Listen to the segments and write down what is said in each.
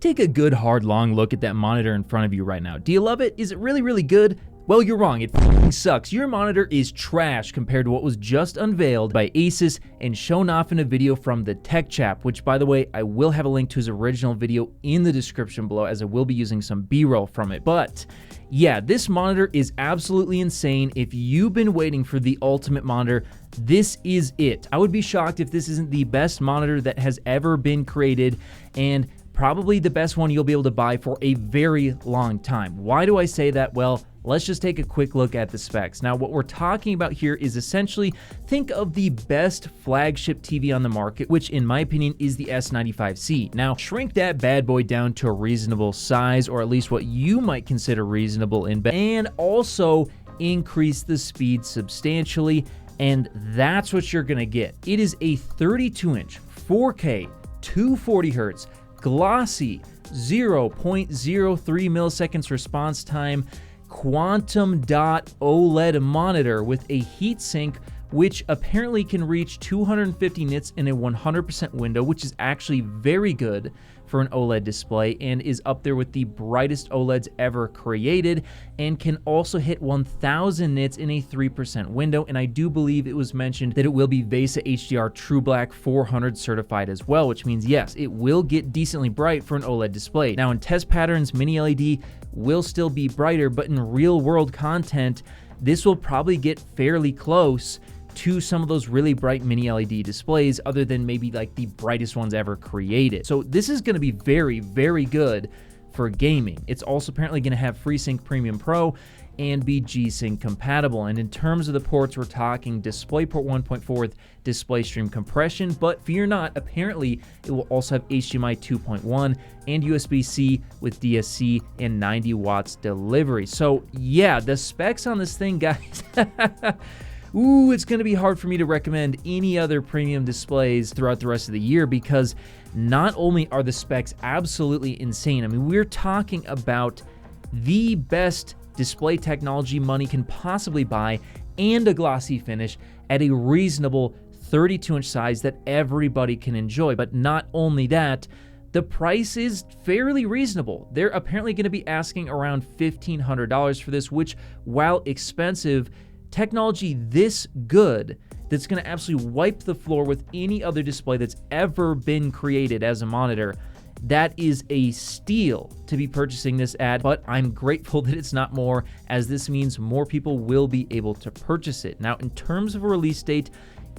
Take a good hard long look at that monitor in front of you right now. Do you love it? Is it really, really good? Well, you're wrong. It f***ing sucks. Your monitor is trash compared to what was just unveiled by ASUS and shown off in a video from the Tech Chap, which, by the way, I will have a link to his original video in the description below, as I will be using some B-roll from it. But yeah, this monitor is absolutely insane. If you've been waiting for the ultimate monitor, this is it. I would be shocked if this isn't the best monitor that has ever been created, and probably the best one you'll be able to buy for a very long time. Why do I say that? Well, let's just take a quick look at the specs. Now, what we're talking about here is essentially, think of the best flagship TV on the market, which in my opinion is the S95C. Now, shrink that bad boy down to a reasonable size, or at least what you might consider reasonable in bed, and also increase the speed substantially, and that's what you're gonna get. It is a 32-inch 4K 240 Hz glossy 0.03 milliseconds response time quantum dot OLED monitor with a heatsink which apparently can reach 250 nits in a 100% window, which is actually very good for an OLED display and is up there with the brightest OLEDs ever created, and can also hit 1000 nits in a 3% window. And I do believe it was mentioned that it will be VESA HDR True Black 400 certified as well, which means yes, it will get decently bright for an OLED display. Now in test patterns, mini LED will still be brighter, but in real world content, this will probably get fairly close to some of those really bright mini LED displays, other than maybe like the brightest ones ever created. So this is going to be very, very good for gaming. It's also apparently going to have FreeSync Premium Pro and be G-Sync compatible. And in terms of the ports, we're talking DisplayPort 1.4 with display stream compression, but fear not, apparently it will also have HDMI 2.1 and USB-C with DSC and 90 watts delivery. So yeah, the specs on this thing, guys, ooh, it's going to be hard for me to recommend any other premium displays throughout the rest of the year, because not only are the specs absolutely insane, I mean, we're talking about the best display technology money can possibly buy and a glossy finish at a reasonable 32-inch size that everybody can enjoy. But not only that, the price is fairly reasonable. They're apparently going to be asking around $1,500 for this, which, while expensive, technology this good that's going to absolutely wipe the floor with any other display that's ever been created as a monitor, that is a steal to be purchasing this at. But I'm grateful that it's not more, as this means more people will be able to purchase it. Now, in terms of a release date,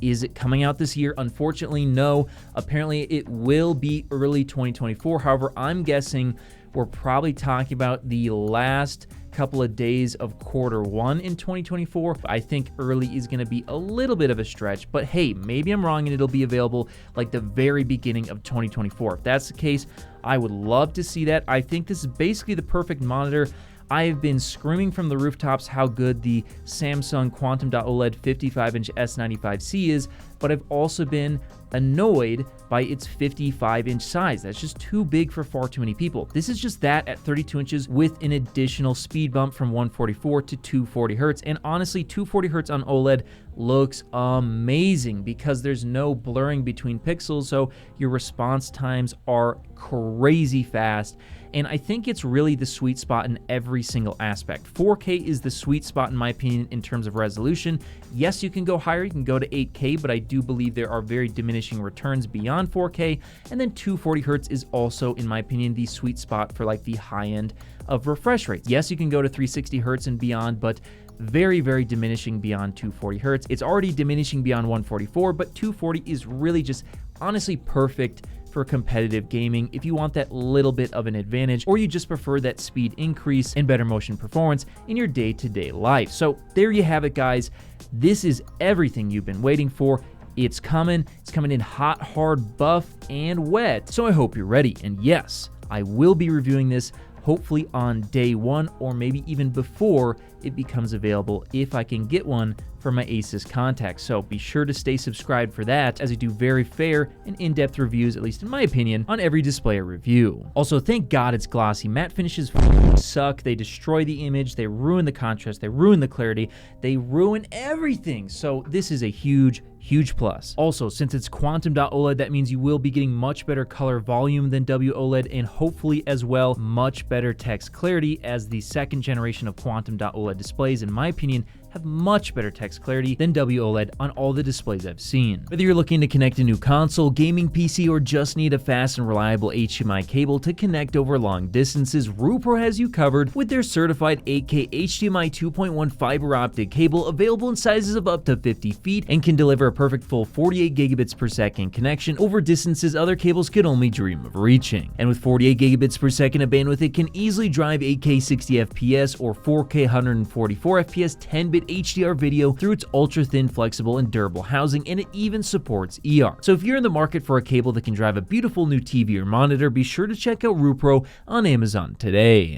is it coming out this year? Unfortunately, no. Apparently, it will be early 2024. However, I'm guessing we're probably talking about the last couple of days of Q1 in 2024. I think early is going to be a little bit of a stretch, but hey, maybe I'm wrong and it'll be available like the very beginning of 2024. If that's the case, I would love to see that. I think this is basically the perfect monitor. I have been screaming from the rooftops how good the Samsung Quantum.OLED 55-inch S95C is, but I've also been annoyed by its 55-inch size. That's just too big for far too many people. This is just that at 32 inches with an additional speed bump from 144 to 240 Hz. And honestly, 240 Hz on OLED looks amazing because there's no blurring between pixels, so your response times are crazy fast. And I think it's really the sweet spot in every single aspect. 4K is the sweet spot in my opinion in terms of resolution. Yes, you can go higher, you can go to 8K, but I do believe there are very diminishing returns beyond 4K. And then 240 Hz is also, in my opinion, the sweet spot for like the high end of refresh rates. Yes, you can go to 360 Hz and beyond, but very, very diminishing beyond 240 Hz. It's already diminishing beyond 144, but 240 is really just honestly perfect for competitive gaming if you want that little bit of an advantage, or you just prefer that speed increase and better motion performance in your day-to-day life. So there you have it, guys. This is everything you've been waiting for. It's coming in hot, hard, buff, and wet. So I hope you're ready. And yes, I will be reviewing this hopefully on day one, or maybe even before it becomes available if I can get one for my ASUS contacts. So be sure to stay subscribed for that, as I do very fair and in-depth reviews, at least in my opinion, on every display I review. Also, thank God it's glossy. Matte finishes suck. They destroy the image, they ruin the contrast, they ruin the clarity, they ruin everything. So this is a huge, Huge plus. Also, since it's quantum.OLED, that means you will be getting much better color volume than WOLED, and hopefully as well, much better text clarity, as the second generation of quantum.OLED displays, in my opinion, have much better text clarity than WOLED on all the displays I've seen. Whether you're looking to connect a new console, gaming PC, or just need a fast and reliable HDMI cable to connect over long distances, Rupro has you covered with their certified 8K HDMI 2.1 fiber optic cable, available in sizes of up to 50 feet and can deliver a perfect full 48 gigabits per second connection over distances other cables could only dream of reaching. And with 48 gigabits per second of bandwidth, it can easily drive 8K 60 FPS or 4K 144 FPS 10-bit HDR video through its ultra-thin, flexible, and durable housing, and it even supports ER. So if you're in the market for a cable that can drive a beautiful new TV or monitor, be sure to check out Rupro on Amazon today.